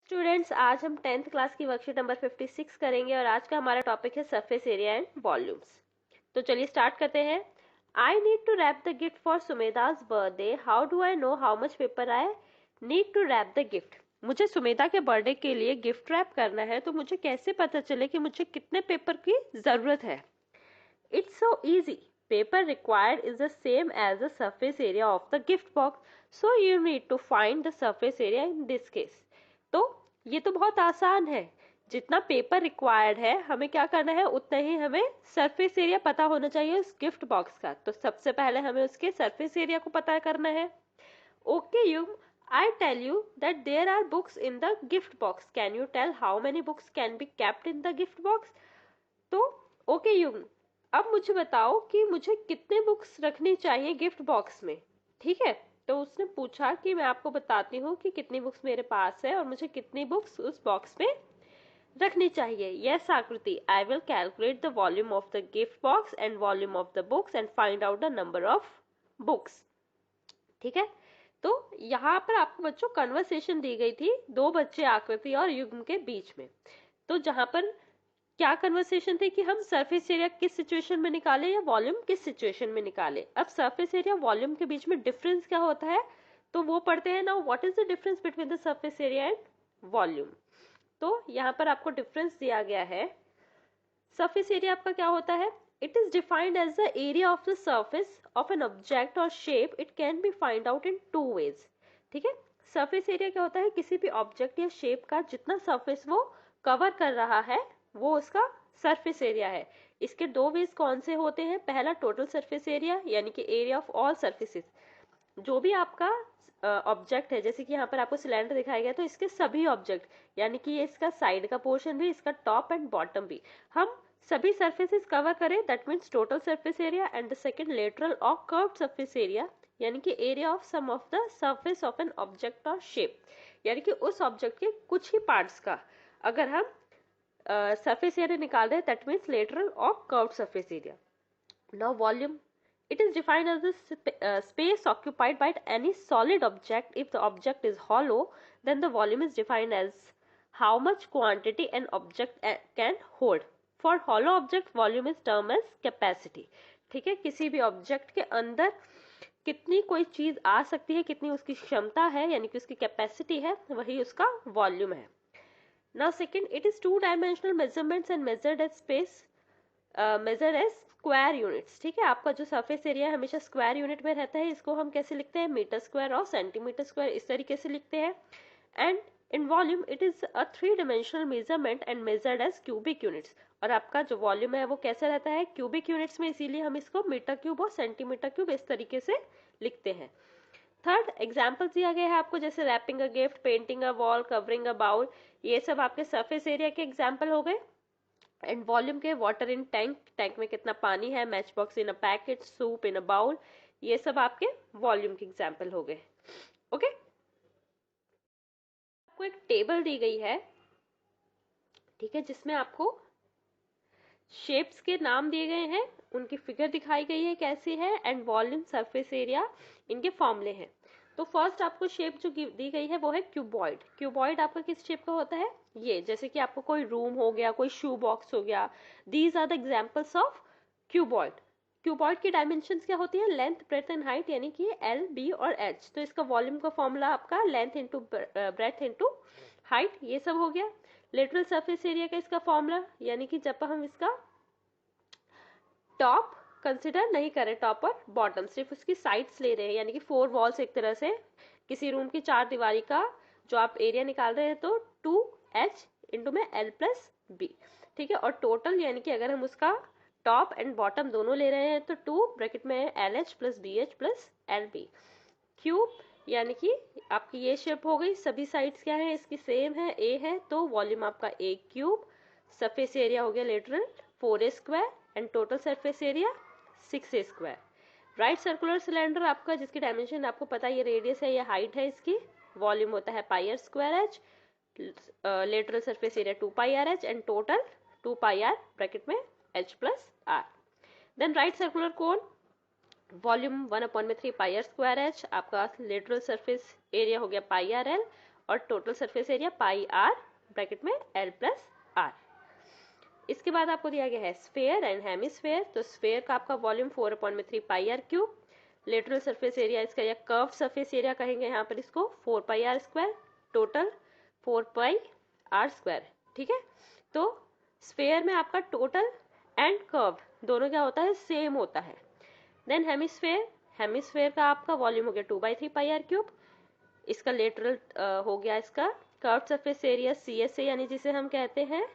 Students, आज हम 10th class की वर्कशीट नंबर 56 करेंगे और आज का हमारा टॉपिक है सरफेस एरिया एंड वॉल्यूम्स। तो चलिए स्टार्ट करते हैं। I need to wrap the gift for Sumedha's birthday. How do I know how much paper I need to wrap the gift. मुझे सुमेधा के बर्थडे के लिए गिफ्ट रैप करना है, तो मुझे कैसे पता चले कि मुझे कितने पेपर की जरूरत है। It's so easy. Paper required is the same as the surface area of the gift box. So you need to find the surface area in this case. तो ये तो बहुत आसान है। जितना पेपर रिक्वायर्ड है हमें क्या करना है, उतना ही हमें सरफेस एरिया पता होना चाहिए उस गिफ्ट बॉक्स का। तो सबसे पहले हमें उसके सरफेस एरिया को पता करना है। Okay, Yum, I tell you that there are books in the gift box. Can you tell how many books can be kept in the gift box? तो ओके युग, अब मुझे बताओ कि मुझे कितने बुक्स रखनी चाहिए गिफ्ट बॉक्स में। ठीक है, तो उसने पूछा कि मैं आपको बताती हूँ कि कितनी बुक्स मेरे पास है और मुझे कितनी बुक्स उस बॉक्स में रखनी चाहिए। यस आकृति, I will calculate the volume of the gift box and volume of the books and find out the number of books. ठीक है, तो यहाँ पर आपको बच्चों कन्वर्सेशन दी गई थी दो बच्चे आकृति और युग्म के बीच में। तो जहां पर क्या कन्वर्सेशन थे कि हम सरफेस एरिया किस सिचुएशन में निकाले या वॉल्यूम किस सिचुएशन में निकाले। अब सरफेस एरिया वॉल्यूम के बीच में डिफरेंस क्या होता है, तो वो पढ़ते हैं। Now what is the difference between the surface area and volume. तो यहाँ पर आपको डिफरेंस दिया गया है। सरफेस एरिया आपका क्या होता है, it is defined as the area of the surface of an object और shape. It can be find out in two ways. ठीक है, सरफेस एरिया क्या होता है, किसी भी ऑब्जेक्ट या शेप का जितना सरफेस वो कवर कर रहा है वो उसका सरफेस एरिया है। इसके दो वेज कौन से होते हैं, पहला टोटल सरफेस एरिया यानी कि एरिया ऑफ ऑल सरफेसेस। जो भी आपका ऑब्जेक्ट है, जैसे कि यहाँ पर आपको सिलेंडर दिखाया गया, तो इसके सभी ऑब्जेक्ट यानी कि ये इसका साइड का पोर्शन भी, इसका टॉप एंड बॉटम भी, हम सभी सरफेसेस कवर करें, that means total surface area. And the second lateral और कर्व्ड सरफेस एरिया यानी कि area of sum of the surface of an object और शेप, यानी कि उस ऑब्जेक्ट के कुछ ही पार्ट्स का अगर हम सरफेस एरिया निकाल रहे हैं, दैट मीन्स लेटरल और curved surface area. Now volume, it is defined as the space occupied by any solid object. If the object is hollow, then the volume is defined as how much quantity an object can hold. For hollow object, volume is termed as capacity. ठीक है, किसी भी object के अंदर कितनी कोई चीज आ सकती है, कितनी उसकी क्षमता है यानी कि उसकी कैपेसिटी है, वही उसका वॉल्यूम है। Now second, it is two dimensional measurements and measured as space, measure as square units. ठीक है, आपका जो सरफेस एरिया हमेशा स्क्वायर यूनिट में रहता है, इसको हम कैसे लिखते हैं, मीटर स्क्वायर और सेंटीमीटर स्क्वायर, इस तरीके से लिखते हैं। And in volume it is a three dimensional measurement and measured as cubic units. और आपका जो वॉल्यूम है वो कैसे रहता है, क्यूबिक यूनिट्स में, इसीलिए हम इसको मीटर क्यूब और सेंटीमीटर क्यूब इस तरीके से लिखते हैं। थर्ड एग्जाम्पल दिया गया है आपको, जैसे wrapping a gift, painting a wall, covering a bowl, ये सब आपके सरफेस एरिया के एग्जाम्पल हो गए। एंड वॉल्यूम के, वाटर इन टैंक, टैंक में कितना पानी है, match box in a packet, soup in a bowl, ये सब आपके वॉल्यूम के एग्जाम्पल हो गए। ओके, आपको एक टेबल दी गई है, ठीक है, जिसमें आपको शेप्स के नाम दिए गए हैं, उनकी फिगर दिखाई गई है कैसी है, एंड वॉल्यूम, सरफेस एरिया, इनके फॉर्मूले हैं। तो फर्स्ट आपको शेप जो दी गई है वो है क्यूबॉइड। क्यूबॉइड आपका किस शेप का होता है, ये जैसे कि आपको कोई रूम हो गया, कोई शू बॉक्स हो गया, these are the examples of cuboid. Cuboid की डायमेंशंस क्या होती है, लेंथ, ब्रेथ एंड हाइट, यानी कि एल, बी और एच। तो इसका वॉल्यूम का फॉर्मूला आपका length into breadth into height, ये सब हो गया। लेटरल सरफेस एरिया का इसका फॉर्मूला, यानी कि जब हम इसका टॉप कंसिडर नहीं करें, टॉप और बॉटम, सिर्फ उसकी साइड्स ले रहे हैं, यानी कि फोर वॉल्स, एक तरह से किसी रूम की चार दीवारी का जो आप एरिया निकाल रहे हैं, तो 2h इंटू में l प्लस बी। ठीक है, और टोटल यानी कि अगर हम उसका टॉप एंड बॉटम दोनों ले रहे हैं तो 2 ब्रैकेट में LH plus BH plus LB। Cube यानी कि आपकी ये शेप हो गई, सभी साइड्स क्या है इसकी, सेम है, A है, तो वॉल्यूम आपका A क्यूब। सरफेस एरिया हो गया lateral 4A square and total surface area 6A square. Right circular cylinder आपका, जिसकी डायमेंशन आपको पता है, ये रेडियस है, ये हाइट है इसकी, वॉल्यूम होता है pi r square h, lateral surface area 2 pi r h and total 2 pi r bracket में h plus r. Then right circular cone, volume 1/3 pi r square h, आपका लेटरल सरफेस एरिया हो गया pi r l, और total surface area pi r bracket में l plus r. इसके बाद आपको दिया गया है स्फेयर एंड हेमिस्फेयर। तो स्फेयर का आपका वॉल्यूम 4/3 पाई r cube, lateral surface area इसका या कर्व सरफेस एरिया कहेंगे यहाँ पर इसको 4 pi r square, total 4 pi r square. ठीक है, तो स्फेयर में आपका टोटल एंड कर्व दोनों क्या होता है, सेम होता है। देन हेमिस्फेयर, हेमिस्फेयर का आपका वॉल्यूम हो गया 2/3 पाई आर क्यूब, इसका लेटरल हो गया इसका कर्व सरफेस एरिया CSA यानी जिसे हम कहते हैं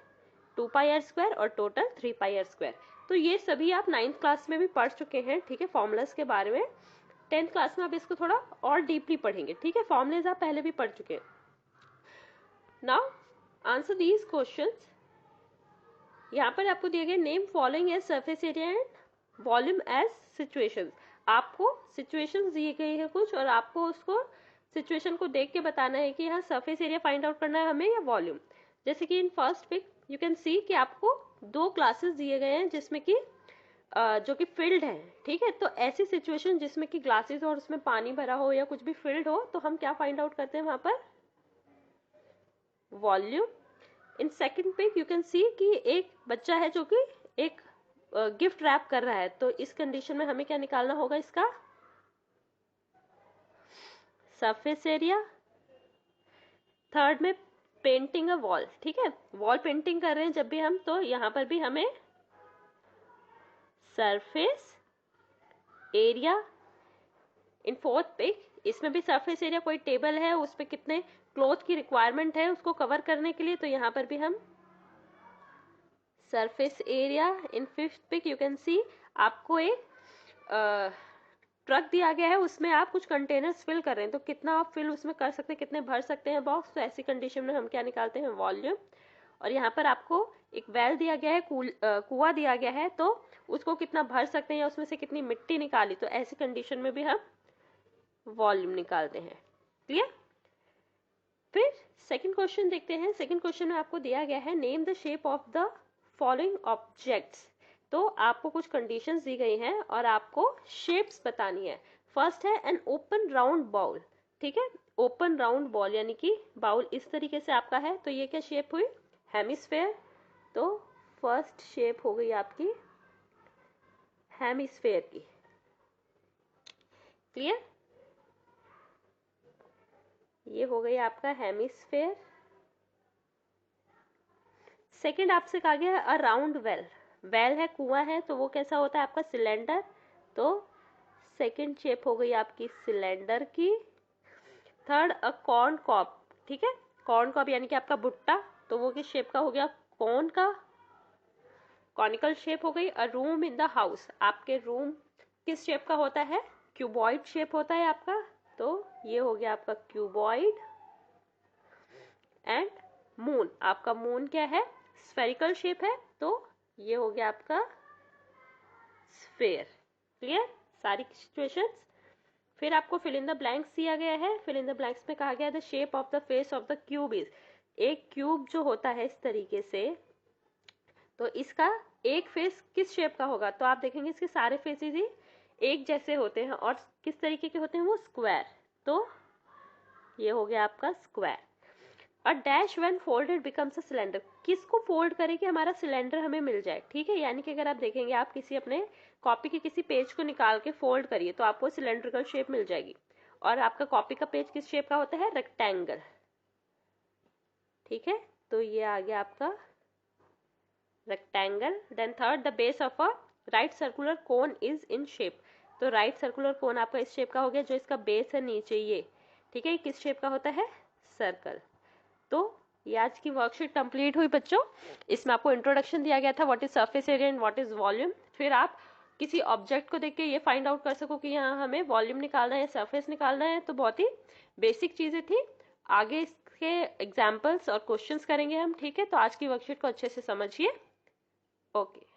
2 पाई आर स्क्वायर और टोटल 3 पाई आर स्क्वायर। तो ये सभी आप 9th क्लास में भी पढ़ चुके हैं। ठीक है, फॉर्मूलाज के बारे में 10th क्लास में आप इसको थोड़ा और डीपली पढ़ेंगे। ठीक है, फॉर्मूलाज आप पहले भी पढ़ चुके हैं। Now answer these questions. यहाँ पर आपको दिए गए name following as surface area and volume as situations. आपको सिचुएशंस दी गई है कुछ और आपको उसको सिचुएशन को देख के बताना है कि यहाँ सरफेस एरिया फाइंड आउट करना है हमें या वॉल्यूम। जैसे कि in first pic you can see कि आपको 2 क्लासेस दिए गए हैं जिसमें कि जो कि फिल्ड है। ठीक है, तो ऐसी सिचुएशन जिसमें कि ग्लासेस और उसमें पानी भरा हो या कुछ भी फिल्ड हो तो हम क्या फाइंड आउट करते हैं वहां पर, volume. In second pic you can see कि एक बच्चा है जो कि एक गिफ्ट रैप कर रहा है, तो इस कंडीशन में हमें क्या निकालना होगा, इसका सरफेस एरिया। थर्ड में पेंटिंग अ वॉल। ठीक है, वॉल पेंटिंग कर रहे हैं जब भी हम, तो यहां पर भी हमें surface area. In fourth pic इसमें भी सरफेस एरिया, कोई टेबल है उस पर कितने क्लॉथ की रिक्वायरमेंट है उसको कवर करने के लिए, तो यहां पर भी हम surface area. In fifth pic you can see आपको एक ट्रक दिया गया है, उसमें आप कुछ कंटेनर्स फिल कर रहे हैं, तो कितना आप फिल उसमें कर सकते हैं, कितने भर सकते हैं बॉक्स, तो ऐसी कंडीशन में हम क्या निकालते हैं, वॉल्यूम। और यहाँ पर आपको एक वेल दिया गया है, कुआं दिया गया है, तो उसको कितना भर सकते हैं या उसमें से कितनी मिट्टी निकाली, तो ऐसी कंडीशन में भी हम वॉल्यूम निकालते हैं। क्लियर। फिर सेकंड क्वेश्चन देखते हैं। सेकंड क्वेश्चन में आपको दिया गया है name the shape of the following objects. तो आपको कुछ कंडीशंस दी गई हैं और आपको शेप्स बतानी है। फर्स्ट है एन ओपन राउंड बाउल। ठीक है, ओपन राउंड बॉल यानी कि बाउल इस तरीके से आपका है, तो ये क्या शेप हुई, हेमिस्फेयर। तो फर्स्ट शेप हो गई आपकी हेमिस्फेयर की। क्लियर, ये हो गई आपका हेमिस्फेयर। सेकंड आपसे कहा गया है अ राउंड वेल। वेल है, कुआं है, तो वो कैसा होता है आपका, सिलेंडर। तो सेकंड शेप हो गई आपकी सिलेंडर की। थर्ड अ कॉर्न कॉब। ठीक है, कॉर्न कॉब यानी कि आपका भुट्टा, तो वो किस शेप का हो गया, कॉर्न का, कॉनिकल शेप हो गई। अ रूम इन द हाउस, आपके रूम किस शेप का होता है, क्यूबॉइड शेप होता है आपका, तो ये हो गया आपका क्यूबॉइड। एंड मून, आपका मून क्या है, स्फेरिकल शेप है, तो ये हो गया आपका स्फेयर। क्लियर, सारी सिचुएशंस। फिर आपको फिल इन द ब्लैंक्स दिया गया है। फिल इन द ब्लैंक्स में कहा गया है the shape of the face of the cube is. एक क्यूब जो होता है इस तरीके से, तो इसका एक फेस किस शेप का होगा, तो आप देखेंगे इसके सारे फेसेस ही एक जैसे होते हैं और किस तरीके के होते हैं, वो स्क्वायर। तो ये हो गया आपका square. A dash when folded becomes a cylinder, किसको फोल्ड करे कि हमारा सिलेंडर हमें मिल जाए। ठीक है, यानी कि अगर आप देखेंगे आप किसी अपने कॉपी के किसी पेज को निकाल के फोल्ड करिए तो आपको सिलेंड्रिकल शेप मिल जाएगी। और आपका कॉपी का पेज किस शेप का होता है, रेक्टेंगल। ठीक है, तो ये आ गया आपका rectangle. Then third the base of a right circular cone is in shape. तो राइट सर्कुलर कोन आपका इस शेप का हो गया, जो इसका बेस है नीचे ये। ठीक है, किस शेप का होता है, सर्कल। तो ये आज की वर्कशीट कंप्लीट हुई बच्चों। इसमें आपको इंट्रोडक्शन दिया गया था what is surface area and what is volume. फिर आप किसी ऑब्जेक्ट को देख के ये फाइंड आउट कर सको कि यहाँ हमें वॉल्यूम निकालना है, सरफेस निकालना है। तो बहुत ही बेसिक चीजें थी। आगे इसके एग्जाम्पल्स और क्वेश्चंस करेंगे हम। ठीक है, तो आज की वर्कशीट को अच्छे से समझिए। ओके।